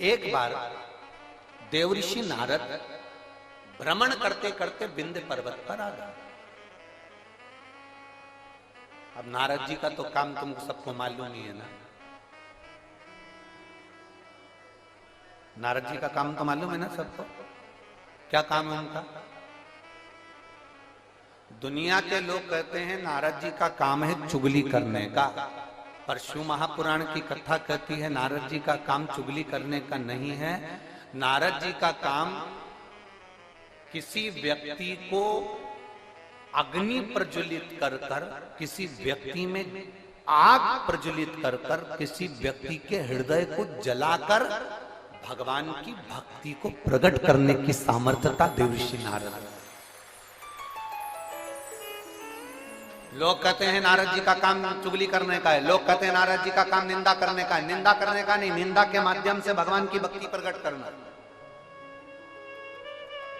एक बार देवऋषि नारद भ्रमण करते करते विंध्य पर्वत पर आ गए। अब नारद जी का तो काम तुमको सबको मालूम ही है ना। नारद जी का काम तो मालूम है ना सबको। क्या काम है उनका? दुनिया के लोग कहते हैं नारद जी का काम है चुगली करने का, पर शिव महापुराण की कथा कहती है नारद जी का काम चुगली करने का नहीं है। नारद जी का काम किसी व्यक्ति को अग्नि प्रज्वलित कर कर, किसी व्यक्ति में आग प्रज्वलित कर कर, किसी व्यक्ति के हृदय को जलाकर भगवान की भक्ति को प्रकट करने की सामर्थ्यता देवऋषि नारद। लोग कहते हैं नारद जी का काम चुगली करने का है, लोग कहते हैं नारद जी का काम निंदा करने का है। निंदा करने का नहीं, निंदा के माध्यम से भगवान की भक्ति प्रकट करना,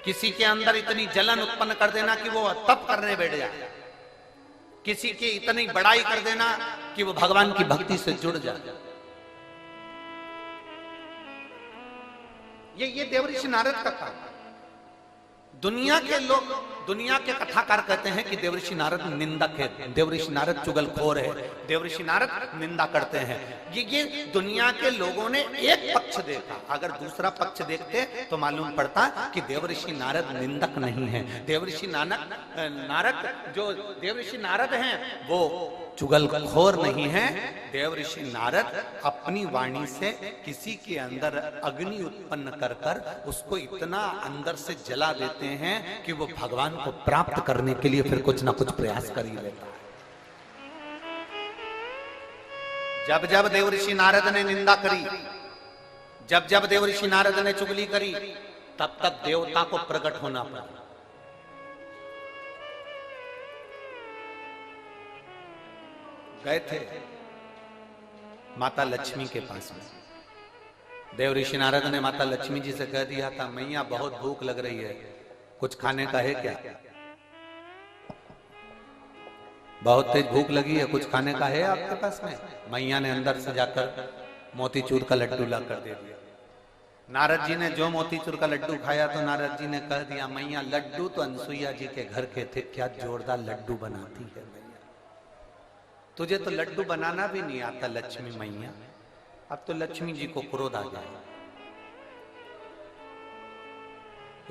किसी के अंदर इतनी जलन उत्पन्न कर देना कि वो तप करने बैठ जाए, किसी की इतनी बड़ाई कर देना कि वो भगवान की भक्ति से जुड़ जाए। ये देवऋषि नारद का काम। दुनिया के लोग, दुनिया के कथाकार कहते हैं कि देवऋषि नारद निंदक है, देवऋषि नारद चुगलखोर है, देवऋषि नारद निंदा करते हैं। ये दुनिया के लोगों ने एक पक्ष देखा। अगर दूसरा पक्ष देखते तो मालूम पड़ता कि देवऋषि नारद निंदक नहीं है। देवऋषि नारद जो देवऋषि नारद हैं वो चुगलखोर नहीं है। देवऋषि नारद अपनी वाणी से किसी के अंदर अग्नि उत्पन्न कर कर उसको इतना अंदर से जला देते हैं कि वो भगवान को प्राप्त करने के लिए फिर कुछ ना कुछ प्रयास कर ही लेता है। जब जब देवऋषि नारद ने निंदा करी, जब जब देवऋषि नारद ने चुगली करी, तब तक देवता को प्रकट होना पड़ा। गए थे माता लक्ष्मी के पास में। देवऋषि नारद ने माता लक्ष्मी जी से कह दिया था, मैया बहुत भूख लग रही है, कुछ खाने का है क्या? बहुत तेज भूख लगी है, कुछ खाने का है आपके पास में? मैया ने अंदर से जाकर मोतीचूर का लड्डू ला कर दे दिया। नारद जी ने जो मोतीचूर का लड्डू खाया तो नारद जी ने कह दिया, मैया लड्डू तो अनसुईया जी के घर के थे, क्या जोरदार लड्डू बनाती है मैया, तुझे तो लड्डू बनाना भी नहीं आता लक्ष्मी मैया। अब तो लक्ष्मी जी को क्रोध आ गया।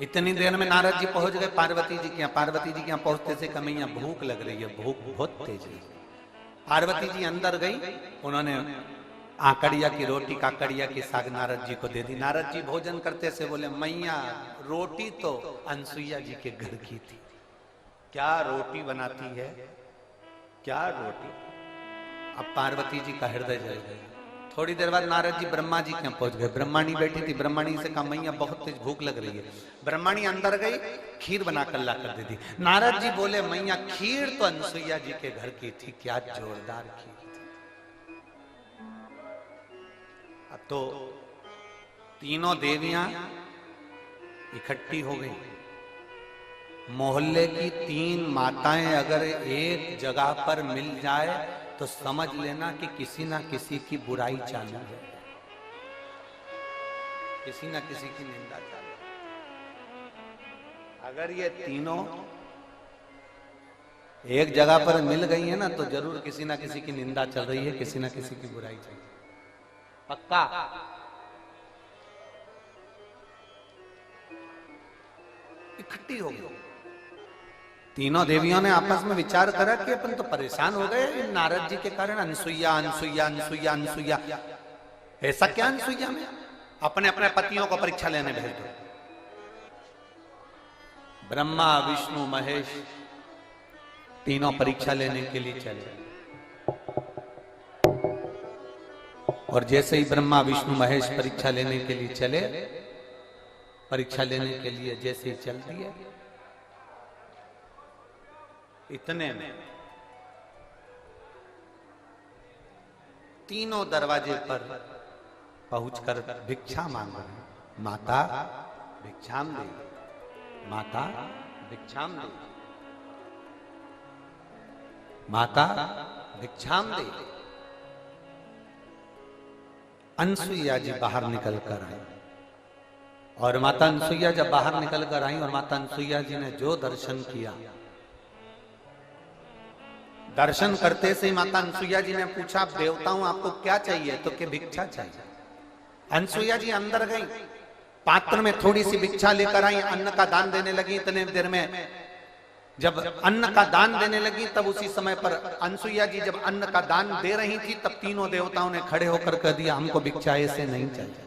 इतनी देर में नारद जी पहुंच गए पार्वती जी के यहाँ। पार्वती जी के यहाँ पहुंचते से कहा, मैया भूख लग रही है, भूख बहुत तेज है। पार्वती जी अंदर गई, उन्होंने आकड़िया की रोटी, काकड़िया की साग नारद जी को दे दी। नारद जी भोजन करते से बोले, मैया रोटी तो अनसुईया जी के घर की थी, क्या रोटी बनाती है, क्या रोटी। अब पार्वती जी का हृदय जल गया। थोड़ी देर बाद नारद जी ब्रह्मा जी के यहाँ पहुंच गए। ब्रह्माणी बैठी थी, ब्रह्माणी से कहा, मैया बहुत तेज भूख लग रही है। ब्रह्माणी अंदर गई, खीर बनाकर ला कर दे दी। नारद जी बोले, मैया खीर तो अनसुईया जी के घर की थी, क्या जोरदार खीर थी। अब तो तीनों देवियां इकट्ठी हो गई। मोहल्ले की 3 माताएं अगर एक जगह पर मिल जाए तो समझ लेना कि किसी ना किसी की बुराई चालू है, किसी ना किसी की निंदा चालू है। अगर ये तीनों एक जगह पर मिल गई है ना तो जरूर किसी ना किसी की निंदा चल रही है, किसी ना किसी की बुराई चल रही है, पक्का। इकट्ठी हो गई। तीनों देवियों ने आपस में विचार करा कि अपन तो परेशान हो गए नारद जी के कारण, अनसुईया अनसुईया अनसुईया अनसुईया। ऐसा क्या अनसुईया में? अपने अपने पतियों को परीक्षा लेने भेज दो। ब्रह्मा विष्णु महेश तीनों परीक्षा लेने के लिए चले। और जैसे ही ब्रह्मा विष्णु महेश परीक्षा लेने के लिए चले, परीक्षा लेने के लिए जैसे ही चल दिए, इतने में तीनों दरवाजे पर पहुंचकर भिक्षा मांग रहे। माता भिक्षाम दे, माता भिक्षाम दे, माता भिक्षाम दे। अनसुईया जी बाहर निकल कर आई। और माता अनसुईया जब बाहर निकल कर आई और माता अनसुईया जी ने जो दर्शन किया, दर्शन करते से ही माता अनसुईया जी ने पूछा, देवताओं आपको क्या चाहिए? तो कि भिक्षा चाहिए। अनसुईया जी अंदर गई, पात्र में थोड़ी सी भिक्षा लेकर आई, अन्न का दान देने लगी। इतने देर में जब अन्न का दान देने लगी, तब उसी समय पर अनसुईया जी जब अन्न का दान दे रही थी, तब तीनों देवताओं ने खड़े होकर कह दिया, हमको भिक्षा ऐसे नहीं चाहिए,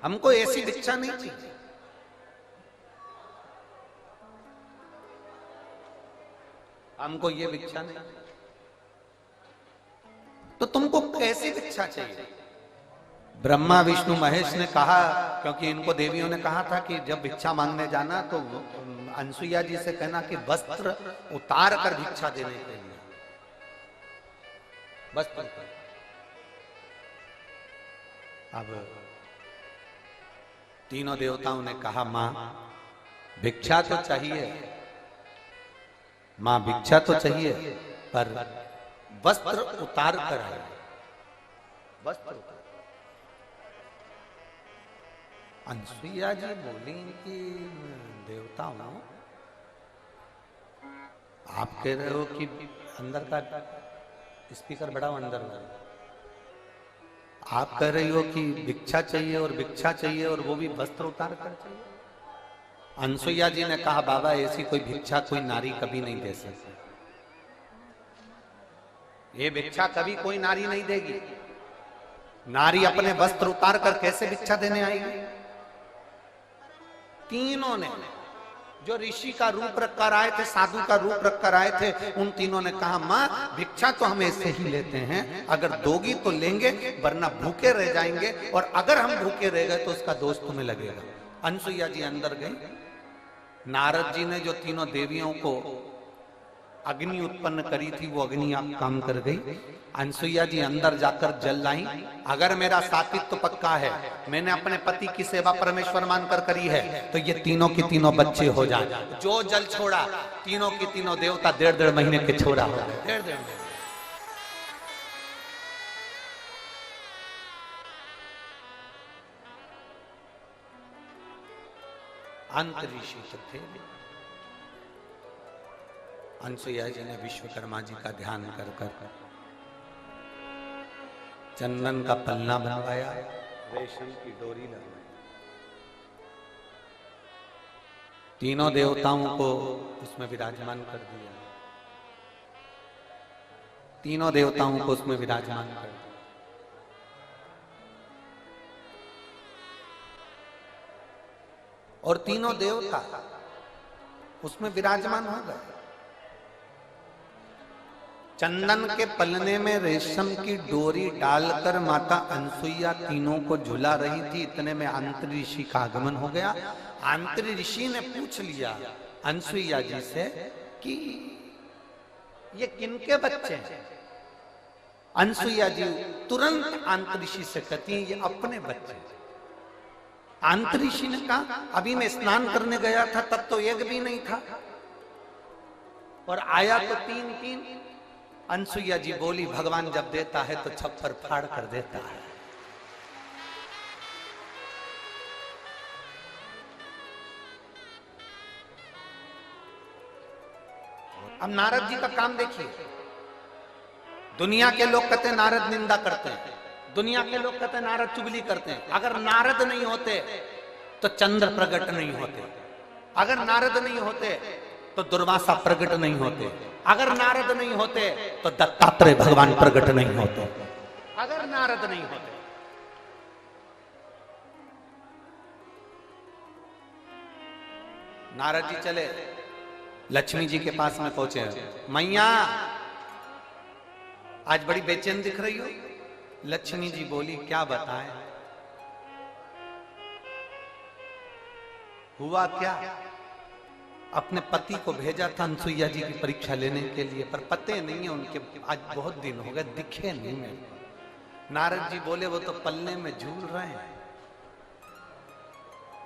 हमको ऐसी भिक्षा नहीं चाहिए, हमको ये भिक्षा नहीं। तो तुमको कैसी भिक्षा चाहिए? ब्रह्मा विष्णु महेश ने कहा, क्योंकि इनको देवियों ने कहा था कि जब भिक्षा मांगने जाना तो अनसुईया जी से कहना कि वस्त्र उतार कर भिक्षा देने के लिए, वस्त्र। अब तीनों देवताओं ने कहा, मां भिक्षा तो चाहिए, मां भिक्षा तो चाहिए, पर वस्त्र उतार कर आए, वस्त्र उतार। अनसुईया जी बोली कि देवताओं, आप कह रहे हो कि अंदर का स्पीकर बढ़ाओ, अंदर आप कह रही हो कि भिक्षा चाहिए और भिक्षा चाहिए और वो भी वस्त्र उतार कर चाहिए। अनसुईया जी ने कहा, बाबा ऐसी कोई भिक्षा कोई नारी कभी नहीं दे सकती, ये भिक्षा कभी कोई नारी नहीं देगी। नारी अपने वस्त्र उतार कर कैसे भिक्षा देने आएगी? तीनों ने, जो ऋषि का रूप रख कर आए थे, साधु का रूप रख कर आए थे, उन तीनों ने कहा, मां भिक्षा तो हम ऐसे ही लेते हैं, अगर दोगी तो लेंगे, वरना भूखे रह जाएंगे, और अगर हम भूखे रह गए तो उसका दोष तुम्हें लगेगा। अनसुईया जी अंदर गई। नारद जी ने जो तीनों देवियों को अग्नि उत्पन्न करी थी, वो अग्नि आप काम कर गई। अनसुईया जी अंदर जाकर जल लाई। अगर मेरा सात्वित्व तो पक्का है, मैंने अपने पति की सेवा परमेश्वर मानकर करी है, तो ये तीनों की तीनों बच्चे हो जाए। जो जल छोड़ा, तीनों की तीनों देवता 1.5 महीने के छोड़ा हो गए, 1.5 महीने। अंत ऋषि तो थे। अनसुईया जी ने विश्वकर्मा जी का ध्यान कर कर चंदन का पन्ना बनवाया, रेशम की डोरी लगवाई, तीनों देवताओं को उसमें विराजमान कर दिया, तीनों देवताओं को उसमें विराजमान कर दिया। और तीनों देवता उसमें विराजमान हो गए। चंदन के पलने में रेशम की डोरी डालकर माता अनसुईया तीनों को झुला रही थी। इतने में अंतरी ऋषि का आगमन हो गया। अंतरी ऋषि ने पूछ लिया अनसुईया जी से कि ये किनके बच्चे हैं? अनसुईया जी तुरंत अंतरी ऋषि से कहती हैं, ये अपने बच्चे। अंतरी ऋषि ने कहा, अभी मैं स्नान करने गया था, तब तो एक भी नहीं था, और आया तो 3। अनसुईया जी बोली, भगवान जब देता है तो छप्पर फाड़ कर देता है। अब नारद जी का काम देखिए। दुनिया के लोग कहते हैं नारद निंदा करते हैं, दुनिया के लोग कहते हैं नारद चुगली करते हैं। अगर नारद नहीं होते तो चंद्र प्रकट नहीं होते, अगर नारद नहीं होते तो दुर्वासा प्रकट नहीं होते, अगर नारद नहीं होते तो दत्तात्रेय भगवान प्रकट नहीं होते, अगर नारद नहीं होते। नारद जी चले, लक्ष्मी जी के पास में पहुंचे। मैया आज बड़ी बेचैन दिख रही हो। लक्ष्मी जी बोली, क्या बताएं, हुआ क्या? अपने पति को भेजा था अनसुईया जी की परीक्षा लेने के लिए, पर पते नहीं है उनके, आज बहुत दिन हो गए, दिखे नहीं मेरे को। नारद जी बोले, वो तो पल्ले में झूल रहे हैं।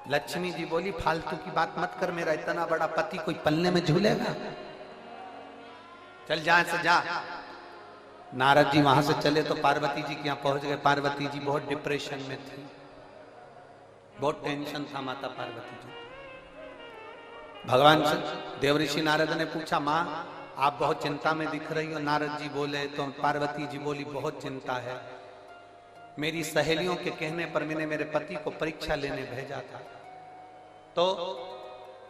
लक्ष्मी जी बोली, फालतू की बात मत कर, मेरा इतना बड़ा पति कोई पल्ले में झूलेगा? चल जा से जा। नारद जी वहां से चले तो पार्वती जी के यहाँ पहुंच गए। पार्वती जी बहुत डिप्रेशन में थी, बहुत टेंशन था माता पार्वती जी। भगवान से देवऋषि नारद ने पूछा, माँ आप बहुत चिंता में दिख रही हो। नारद जी बोले तो पार्वती जी बोली, बहुत चिंता है। मेरी सहेलियों के कहने पर मैंने मेरे पति को परीक्षा लेने भेजा था, तो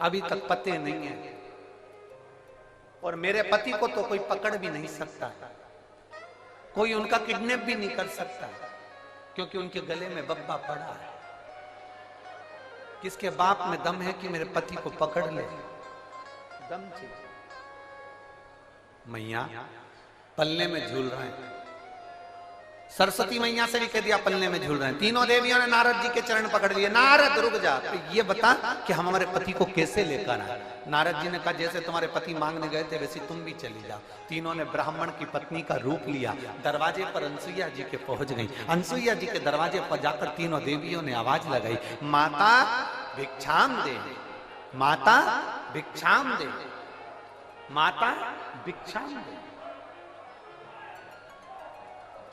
अभी तक पते नहीं है, और मेरे पति को तो कोई पकड़ भी नहीं सकता, कोई उनका किडनैप भी नहीं कर सकता, क्योंकि उनके गले में बब्बा पड़ा है। किसके बाप में दम है कि मेरे पति को पकड़ ले? दम चाहिए। मैया पल्ले में झूल रहे हैं। सरस्वती मैया से भी कह दिया पल्ले में झूल रहे हैं। तीनों देवियों ने नारद जी के चरण पकड़ लिए। नारद रुक जा, तो ये बता कि हम हमारे पति को कैसे लेकर आए? नारद जी ने कहा, जैसे तुम्हारे पति मांगने गए थे वैसे तुम भी चली जाओ। तीनों ने ब्राह्मण की पत्नी का रूप लिया। दरवाजे पर अनसुईया जी के पहुंच गई। अनसुईया जी के दरवाजे पर जाकर तीनों देवियों ने आवाज लगाई, माता भिक्षाम दे, माता भिक्षाम दे, माता भिक्षाम दे,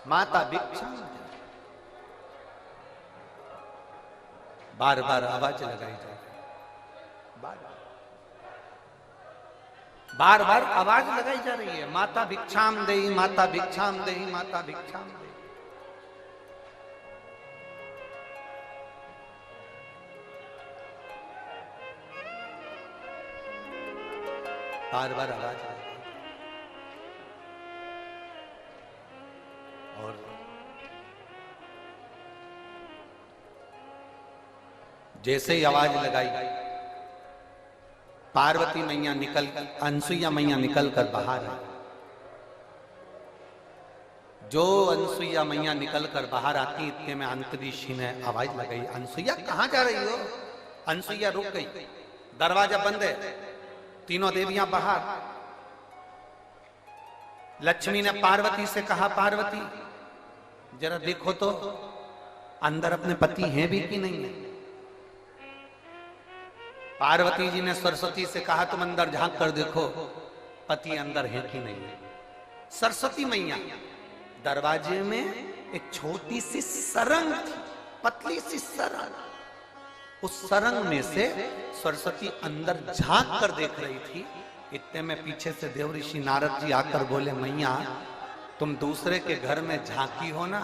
माता भिक्षाम दे। बार बार आवाज लगाई जाए, बार बार आवाज लगाई जा रही है, माता भिक्षाम दे, माता भिक्षाम दे, माता भिक्षाम दे। बार बार आवाज लगाई। और जैसे ही आवाज लगाई, पार्वती मैया निकल, अनसुईया मैया निकल कर बाहर आई। जो अनसुईया मैया निकल कर बाहर आती, इतने में अंतरीषि ने आवाज लगाई, अनसुईया कहां जा रही हो? अनसुईया रुक गई। दरवाजा बंद है, तीनों देवियां बाहर। लक्ष्मी ने पार्वती से कहा, पार्वती जरा देखो तो अंदर अपने पति हैं भी कि नहीं है? पार्वती जी ने सरस्वती से कहा, तुम अंदर झांक कर देखो पति अंदर है कि नहीं है। सरस्वती मैया, दरवाजे में एक छोटी सी सरंग थी, पतली सी सरंग। उस सरंग में से सरस्वती अंदर झांक कर देख रही थी। इतने में पीछे से देवऋषि नारद जी आकर बोले, मैया तुम दूसरे के घर में झांकी हो ना,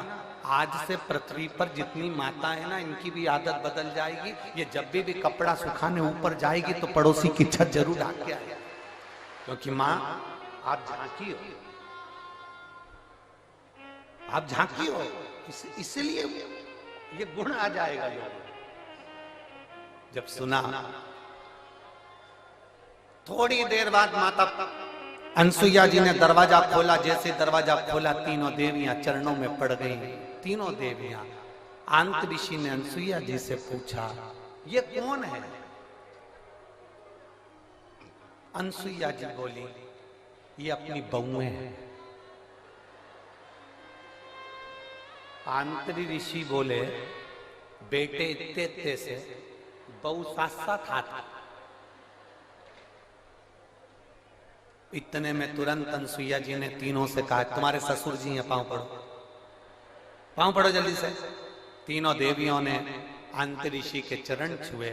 आज से पृथ्वी पर जितनी माता है ना, इनकी भी आदत बदल जाएगी। ये जब भी कपड़ा सुखाने ऊपर जाएगी तो पड़ोसी की छत जरूर ढाक के आएगी, क्योंकि माँ आप झांकी हो, आप झांकी हो, इसलिए ये गुण आ जाएगा। जब सुना, थोड़ी देर बाद माता अनसुईया जी ने दरवाजा खोला। जैसे दरवाजा खोला, तीनों देवियां चरणों में पड़ गईं। तीनों देवियां। अंतऋषि ने अनसुईया जी से पूछा, ये कौन है? अनसुईया जी बोली, ये अपनी बहुएं हैं। अंतऋषि बोले, बेटे इतने इतने से बहु साथ साथ हाथ। इतने में तुरंत अनसुईया जी ने तीनों से कहा, तुम्हारे ससुर जी हैं, पांव पड़ो, पांव पड़ो जल्दी से। तीनों देवियों ने अंतऋषि के चरण छुए।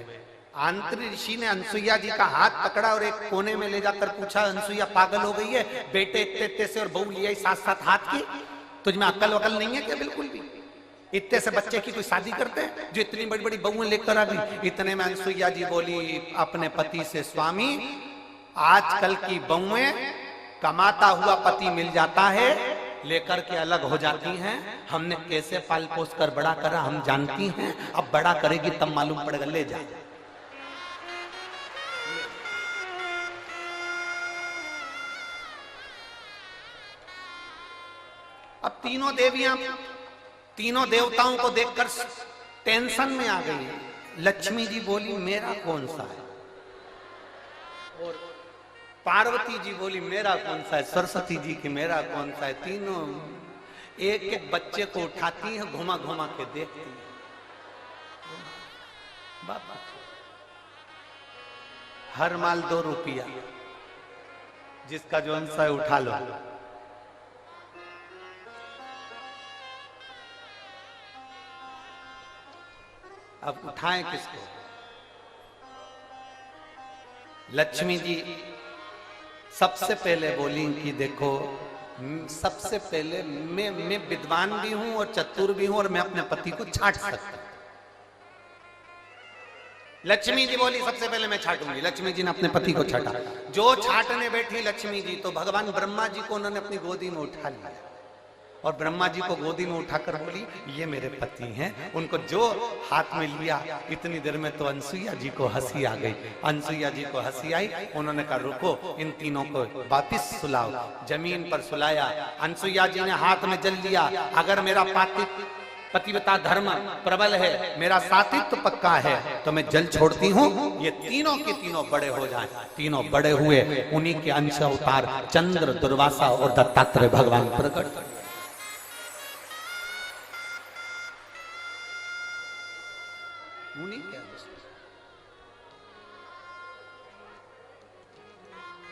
अंतऋषि ने अनसुईया जी का हाथ पकड़ा और एक कोने में ले जाकर पूछा, अनसुईया पागल हो गई है? बेटे इतने इतने से और बहू लिया साथ साथ हाथ की, तुझमें अक्ल वकल नहीं है क्या? बिल्कुल भी। इतने से बच्चे की कोई शादी करते हैं जो इतनी बड़ी बड़ी बहुएं लेकर आ गई? इतने में अनसुईया जी बोली अपने पति से, स्वामी आजकल की बहुएं कमाता हुआ पति मिल जाता है, लेकर के अलग हो जाती हैं। हमने कैसे पाल पोस कर बड़ा करा हम जानती हैं, अब बड़ा करेगी तब मालूम पड़ेगा, ले जा। अब तीनों देवियां तीनों देवताओं को देखकर टेंशन में आ गई। लक्ष्मी जी बोली, मेरा कौन सा है? और पार्वती जी बोली, मेरा कौन सा है? सरस्वती जी की, मेरा कौन सा है? तीनों एक एक बच्चे को उठाती हैं, घुमा घुमा के देखती हैं। बाबा हर माल 2 रुपया, जिसका जो अंश है उठा लो। अब उठाएं किसको? लक्ष्मी जी सबसे पहले बोली कि देखो, सबसे पहले मैं विद्वान भी हूं और चतुर भी हूं और मैं अपने पति को छांट सकता हूं। लक्ष्मी जी बोली सबसे पहले मैं छांटूंगी। लक्ष्मी जी ने अपने पति को छाटा। जो छाटने बैठी लक्ष्मी जी, तो भगवान ब्रह्मा जी को उन्होंने अपनी गोदी में उठा लिया और ब्रह्मा जी को गोदी में उठाकर बोली ये मेरे पति हैं। उनको जो हाथ में लिया, इतनी देर में तो अनसुईया जी को हंसी आ गई। अनसुईया जी को हंसी आई, उन्होंने कहा रुको, इन तीनों को वापिस सुलाओ। जमीन पर सुलाया। अनसुईया जी ने हाथ में जल लिया, अगर मेरा पतिव्रता धर्म प्रबल है, मेरा सातित्व पक्का है, तो मैं जल छोड़ती हूँ, ये तीनों के तीनों बड़े हो जाएं। तीनों बड़े हुए, उन्हीं के अंश अवतार चंद्र, दुर्वासा और दत्तात्रेय भगवान प्रकट।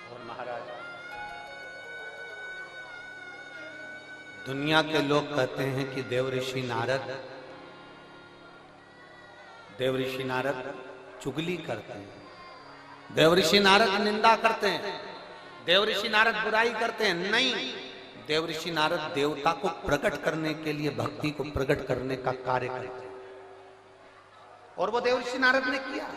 और महाराज, दुनिया के लोग कहते हैं कि देवऋषि नारद चुगली करते हैं, देवऋषि नारद निंदा करते हैं, देवऋषि नारद बुराई करते हैं। नहीं, देवऋषि नारद देवता को प्रकट करने के लिए, भक्ति को प्रकट करने का कार्य करते हैं, और वो देवऋषि नारद ने किया।